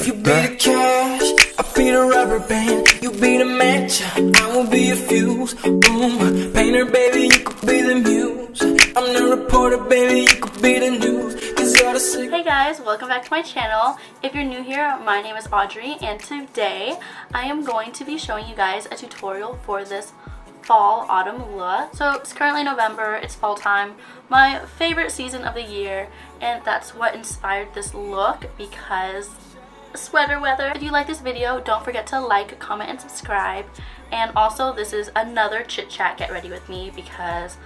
You be the cash, I'll be the rubber band. You be the match, I will be a fuse. Boom, painter, baby, you could be the muse. I'm the reporter, baby, you could be the news. Cause you're the sick. Hey guys, welcome back to my channel. If you're new here, my name is Audrey, and today I am going to be showing you guys a tutorial for this fall autumn look. So it's currently November, it's fall time, my favorite season of the year, and that's what inspired this look because sweater weather. If you like this video, don't forget to like, comment, and subscribe. And also, this is another chit chat get ready with me because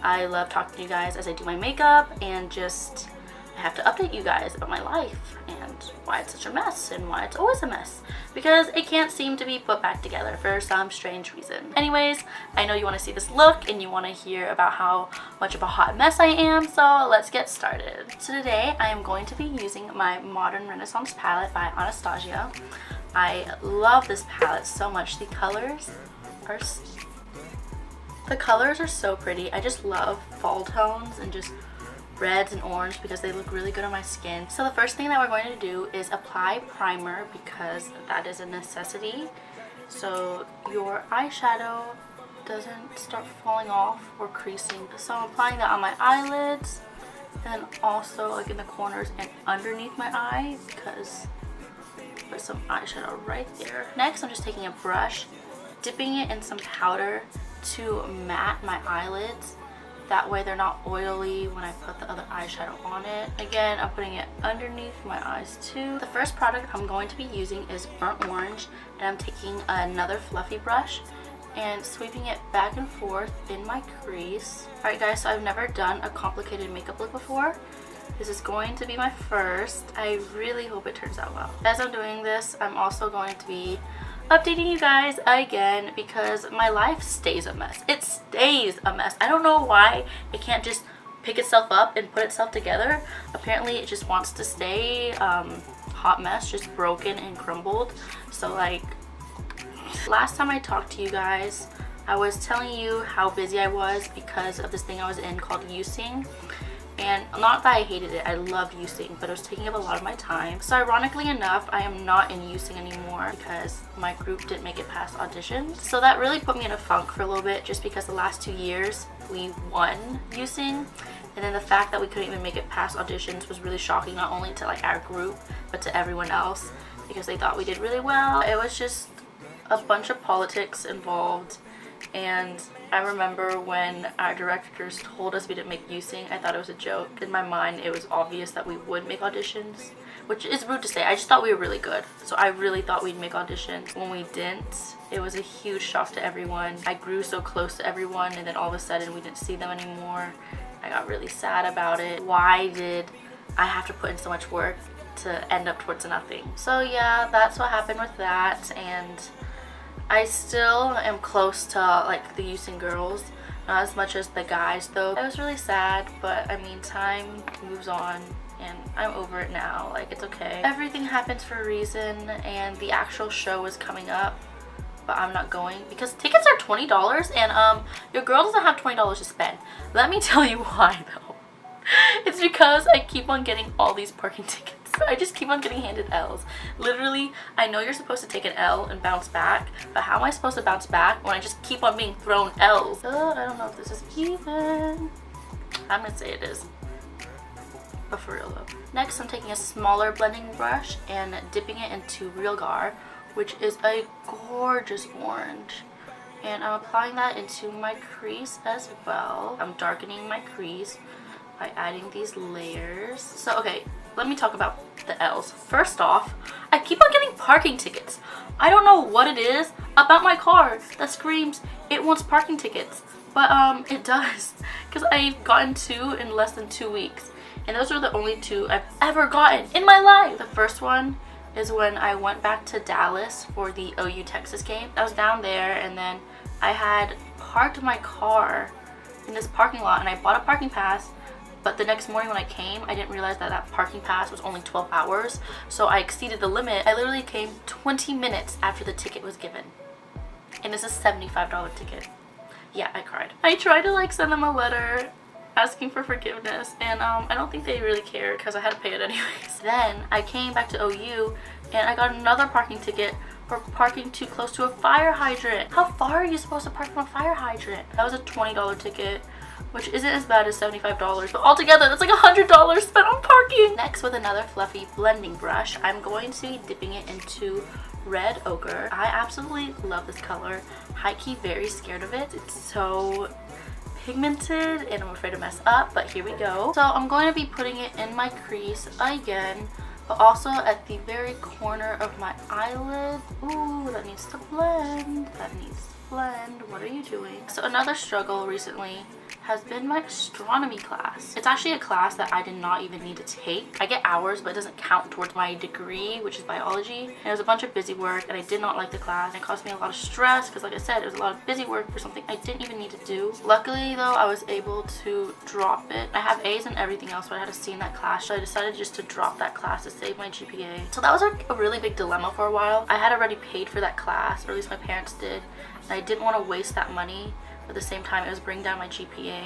I love talking to you guys as I do my makeup and just I have to update you guys about my life and why it's such a mess and why it's always a mess because it can't seem to be put back together for some strange reason. Anyways, I know you want to see this look and you want to hear about how much of a hot mess I am, so let's get started. So today I am going to be using my Modern Renaissance palette by Anastasia. I love this palette so much. The colors are so pretty. I just love fall tones and just reds and orange because they look really good on my skin. So the first thing that we're going to do is apply primer because that is a necessity so your eyeshadow doesn't start falling off or creasing. So I'm applying that on my eyelids and then also like in the corners and underneath my eye because there's some eyeshadow right there. Next, I'm just taking a brush, dipping it in some powder to matte my eyelids. That way they're not oily when I put the other eyeshadow on it. Again, I'm putting it underneath my eyes too. The first product I'm going to be using is Burnt Orange, and I'm taking another fluffy brush and sweeping it back and forth in my crease. Alright guys, so I've never done a complicated makeup look before. This is going to be my first. I really hope it turns out well. As I'm doing this, I'm also going to be updating you guys again because my life stays a mess. It stays a mess. I don't know why it can't just pick itself up and put itself together. Apparently it just wants to stay hot mess, just broken and crumbled. So like last time I talked to you guys, I was telling you how busy I was because of this thing I was in called using. And not that I hated it, I loved using, but it was taking up a lot of my time. So ironically enough, I am not in using anymore because my group didn't make it past auditions. So that really put me in a funk for a little bit just because the last 2 years we won using. And then the fact that we couldn't even make it past auditions was really shocking, not only to like our group, but to everyone else because they thought we did really well. It was just a bunch of politics involved. And I remember when our directors told us we didn't make using, I thought it was a joke. In my mind, it was obvious that we would make auditions, which is rude to say. I just thought we were really good. So I really thought we'd make auditions. When we didn't, it was a huge shock to everyone. I grew so close to everyone and then all of a sudden we didn't see them anymore. I got really sad about it. Why did I have to put in so much work to end up towards nothing? So yeah, that's what happened with that. And I still am close to like the using girls, not as much as the guys though. It was really sad, but I mean time moves on and I'm over it now. Like it's okay. Everything happens for a reason and the actual show is coming up, but I'm not going because tickets are $20 and your girl doesn't have $20 to spend. Let me tell you why though. It's because I keep on getting all these parking tickets. I just keep on getting handed L's. Literally, I know you're supposed to take an L and bounce back, but how am I supposed to bounce back when I just keep on being thrown L's? I don't know if this is even. I'm gonna say it is. But for real though. Next, I'm taking a smaller blending brush and dipping it into Real Gar, which is a gorgeous orange. And I'm applying that into my crease as well. I'm darkening my crease by adding these layers. So okay, let me talk about the L's. First off, I keep on getting parking tickets. I don't know what it is about my car that screams it wants parking tickets, but it does because I've gotten 2 in less than 2 weeks, and those are the only 2 I've ever gotten in my life. The first one is when I went back to Dallas for the OU Texas game. I was down there and then I had parked my car in this parking lot and I bought a parking pass. But the next morning when I came, I didn't realize that that parking pass was only 12 hours. So I exceeded the limit. I literally came 20 minutes after the ticket was given. And this is a $75 ticket. Yeah, I cried. I tried to like send them a letter asking for forgiveness, and I don't think they really cared because I had to pay it anyways. Then I came back to OU and I got another parking ticket for parking too close to a fire hydrant. How far are you supposed to park from a fire hydrant? That was a $20 ticket, which isn't as bad as $75, but altogether that's like $100 spent on parking. Next, with another fluffy blending brush, I'm going to be dipping it into red ochre. I absolutely love this color. High-key very scared of it. It's so pigmented and I'm afraid to mess up, but here we go. So I'm going to be putting it in my crease again, but also at the very corner of my eyelid. Ooh, that needs to blend. That needs to blend. What are you doing? So another struggle recently has been my astronomy class. It's actually a class that I did not even need to take. I get hours, but it doesn't count towards my degree, which is biology. And it was a bunch of busy work, and I did not like the class. And it caused me a lot of stress because, like I said, it was a lot of busy work for something I didn't even need to do. Luckily, though, I was able to drop it. I have A's and everything else, but I had a C in that class, so I decided just to drop that class to save my GPA. So that was like a really big dilemma for a while. I had already paid for that class, or at least my parents did, and I didn't want to waste that money. At the same time, it was bringing down my GPA,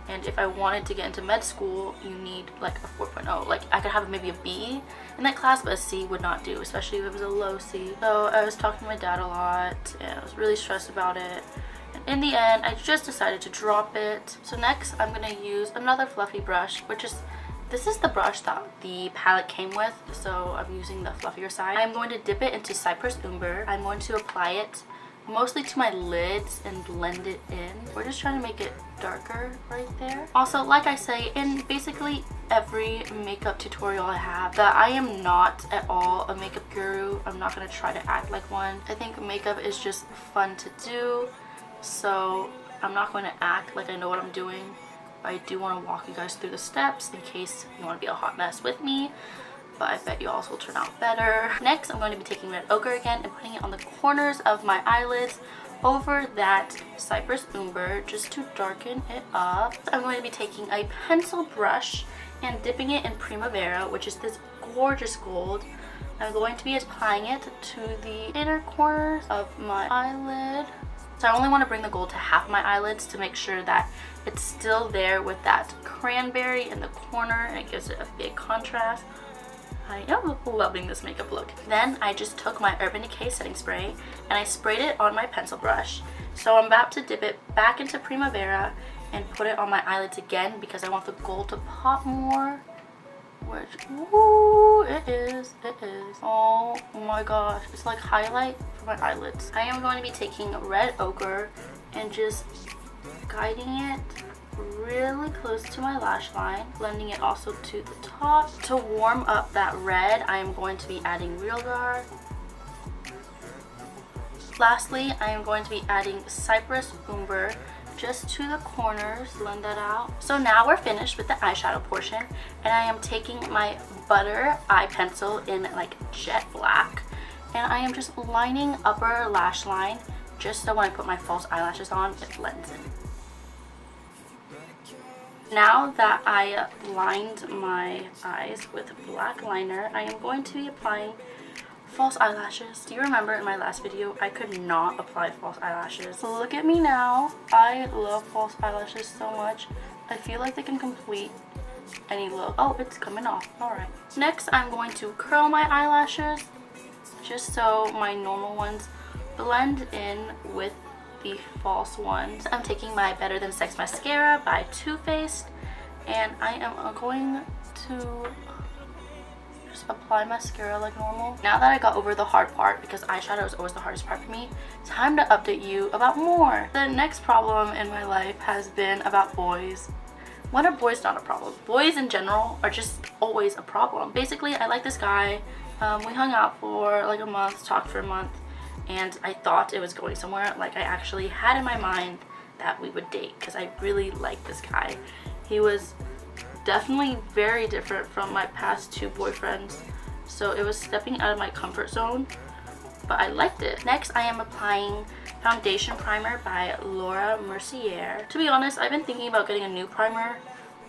and if I wanted to get into med school, you need like a 4.0. Like I could have maybe a B in that class, but a C would not do, especially if it was a low C. So I was talking to my dad a lot and I was really stressed about it, and in the end I just decided to drop it. So next I'm gonna use another fluffy brush, which is this is the brush that the palette came with, so I'm using the fluffier side. I'm going to dip it into Cypress Umber. I'm going to apply it mostly to my lids and blend it in. We're just trying to make it darker right there. Also, like I say in basically every makeup tutorial I have, that I am not at all a makeup guru. I'm not going to try to act like one. I think makeup is just fun to do, so I'm not going to act like I know what I'm doing. I do want to walk you guys through the steps in case you want to be a hot mess with me, but I bet you all will turn out better. Next, I'm going to be taking red ochre again and putting it on the corners of my eyelids over that Cypress Umber just to darken it up. I'm going to be taking a pencil brush and dipping it in Primavera, which is this gorgeous gold. I'm going to be applying it to the inner corners of my eyelid. So I only want to bring the gold to half my eyelids to make sure that it's still there with that cranberry in the corner, and it gives it a big contrast. I am loving this makeup look. Then I just took my Urban Decay setting spray and I sprayed it on my pencil brush. So I'm about to dip it back into Primavera and put it on my eyelids again because I want the gold to pop more. Which, ooh, it is. Oh my gosh, it's like highlight for my eyelids. I am going to be taking red ochre and just guiding it really close to my lash line, blending it also to the top. To warm up that red, I am going to be adding Real Dark. Lastly, I am going to be adding Cypress Umber just to the corners, blend that out. So now we're finished with the eyeshadow portion, and I am taking my Butter eye pencil in like jet black, and I am just lining upper lash line just so when I put my false eyelashes on, it blends in. Now that I lined my eyes with black liner, I am going to be applying false eyelashes. Do you remember in my last video, I could not apply false eyelashes? Look at me now. I love false eyelashes so much. I feel like they can complete any look. Oh, it's coming off. Alright. Next, I'm going to curl my eyelashes just so my normal ones blend in with the false ones. I'm taking my Better Than Sex mascara by Too Faced, and I am going to just apply mascara like normal. Now that I got over the hard part, because eyeshadow is always the hardest part for me, it's time to update you about more. The next problem in my life has been about boys. When are boys not a problem? Boys in general are just always a problem. Basically, I like this guy. We hung out for like a month, talked for a month, and I thought it was going somewhere. Like I actually had in my mind that we would date because I really liked this guy. He was definitely very different from my past two boyfriends, so it was stepping out of my comfort zone, but I liked it. Next, I am applying foundation primer by Laura Mercier. To be honest, I've been thinking about getting a new primer,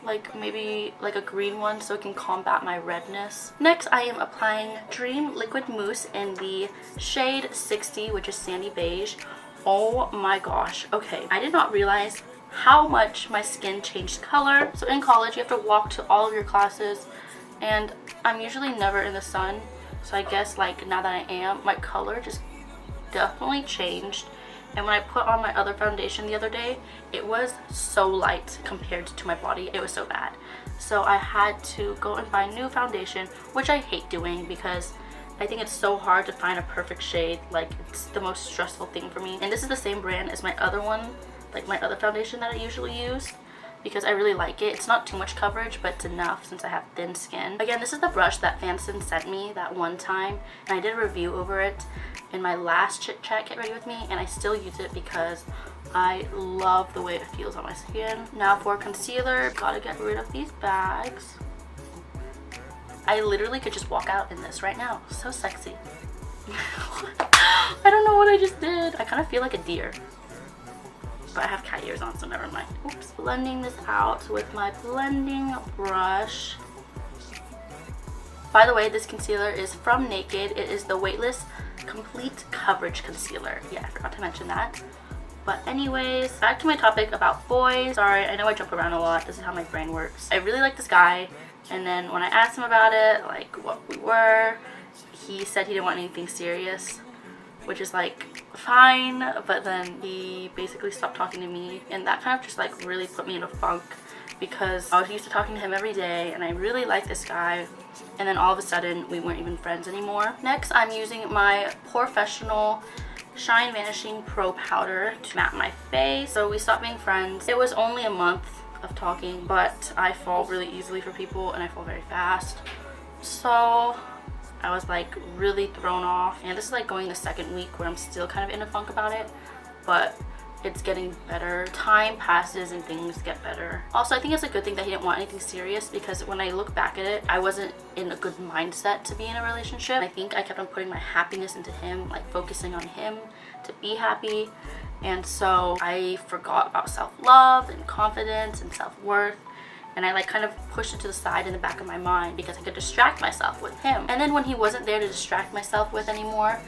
like maybe like a green one so it can combat my redness. Next, I am applying Dream Liquid Mousse in the shade 60, which is Sandy Beige. Oh my gosh. Okay, I did not realize how much my skin changed color. So in college, you have to walk to all of your classes, and I'm usually never in the sun. So I guess like now that I am, my color just definitely changed. And when I put on my other foundation the other day, it was so light compared to my body. It was so bad. So I had to go and buy new foundation, which I hate doing because I think it's so hard to find a perfect shade. Like, it's the most stressful thing for me. And this is the same brand as my other one, like my other foundation that I usually use, because I really like it. It's not too much coverage, but it's enough since I have thin skin. Again, this is the brush that Fanson sent me that one time, and I did a review over it in my last Chit Chat Get Ready With Me, and I still use it because I love the way it feels on my skin. Now for concealer, gotta get rid of these bags. I literally could just walk out in this right now. So sexy. I don't know what I just did. I kind of feel like a deer. But I have cat ears on, so never mind. Oops. Blending this out with my blending brush. By the way, this concealer is from Naked. It is the Weightless Complete Coverage Concealer. Yeah, I forgot to mention that. But anyways, back to my topic about boys. Sorry, I know I jump around a lot. This is how my brain works. I really like this guy, and then when I asked him about it, like what we were, he said he didn't want anything serious, which is like fine, but then he basically stopped talking to me, and that kind of just like really put me in a funk because I was used to talking to him every day and I really like this guy, and then all of a sudden we weren't even friends anymore. Next, I'm using my Professional Shine Vanishing Pro Powder to matte my face. So we stopped being friends. It was only a month of talking, but I fall really easily for people and I fall very fast. So I was like really thrown off, and this is like going the second week where I'm still kind of in a funk about it, but it's getting better. Time passes and things get better. Also, I think it's a good thing that he didn't want anything serious, because when I look back at it, I wasn't in a good mindset to be in a relationship. I think I kept on putting my happiness into him, like focusing on him to be happy, and so I forgot about self-love and confidence and self-worth, and I like kind of pushed it to the side in the back of my mind because I could distract myself with him. And then when he wasn't there to distract myself with anymore,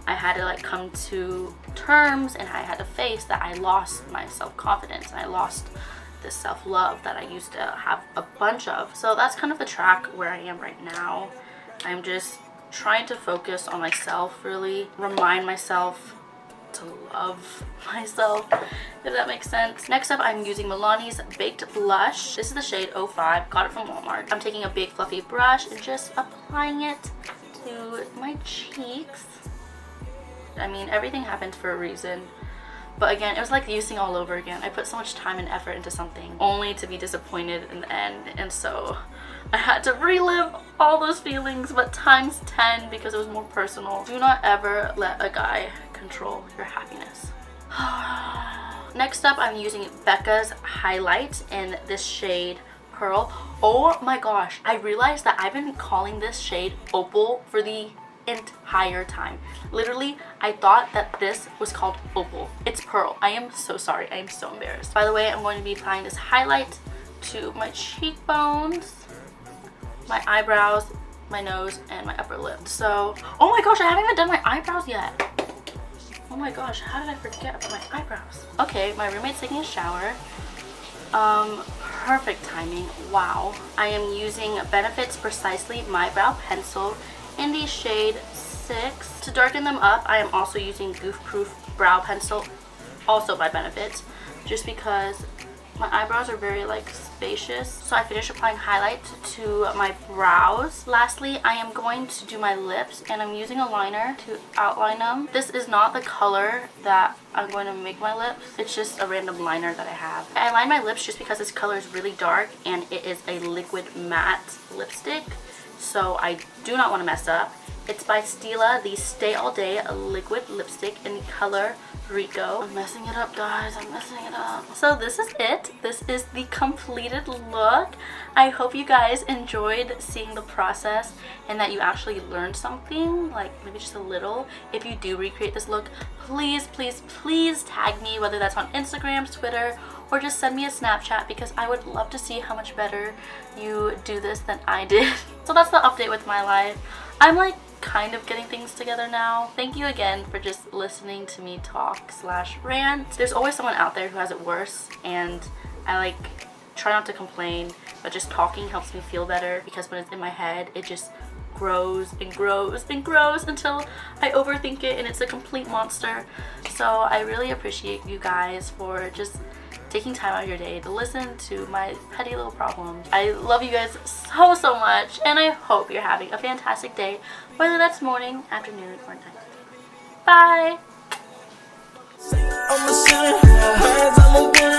I had to like come to terms, and I had to face that I lost my self-confidence and I lost this self-love that I used to have a bunch of. So that's kind of the track where I am right now. I'm just trying to focus on myself, really remind myself to love myself, if that makes sense. Next up, I'm using Milani's Baked Blush. This is the shade 05, got it from Walmart. I'm taking a big fluffy brush and just applying it to my cheeks. I mean, everything happens for a reason, but again, it was like using all over again. I put so much time and effort into something only to be disappointed in the end, and so I had to relive all those feelings, but times 10 because it was more personal. Do not ever let a guy control your happiness. Next up, I'm using Becca's highlight in this shade Pearl. Oh my gosh, I realized that I've been calling this shade Opal for the entire time. Literally, I thought that this was called Opal. It's Pearl. I am so sorry. I am so embarrassed. By the way, I'm going to be applying this highlight to my cheekbones, my eyebrows, my nose, and my upper lip. So, oh my gosh, I haven't even done my eyebrows yet. Oh my gosh, how did I forget about my eyebrows? Okay, my roommate's taking a shower. Perfect timing. Wow. I am using Benefit's Precisely My Brow Pencil in the shade 6. To darken them up, I am also using Goof Proof Brow Pencil, also by Benefit, just because my eyebrows are very like spacious. So I finished applying highlight to my brows. Lastly, I am going to do my lips, and I'm using a liner to outline them. This is not the color that I'm going to make my lips. It's just a random liner that I have. I line my lips just because this color is really dark and it is a liquid matte lipstick, so I do not want to mess up. It's by Stila, the Stay All Day liquid lipstick in the color Rico. I'm messing it up, guys. I'm messing it up. So this is it. This is the completed look. I hope you guys enjoyed seeing the process and that you actually learned something, like maybe just a little. If you do recreate this look, please, please, please tag me, whether that's on Instagram, Twitter, or just send me a Snapchat, because I would love to see how much better you do this than I did. So that's the update with my life. I'm like kind of getting things together now. Thank you again for just listening to me talk / rant. There's always someone out there who has it worse, and I like try not to complain, but just talking helps me feel better, because when it's in my head it just grows and grows and grows until I overthink it and it's a complete monster. So I really appreciate you guys for just taking time out of your day to listen to my petty little problems. I love you guys so much, and I hope you're having a fantastic day, whether that's morning, afternoon, or night. Bye! I'm a sinner, hands, I'm a winner.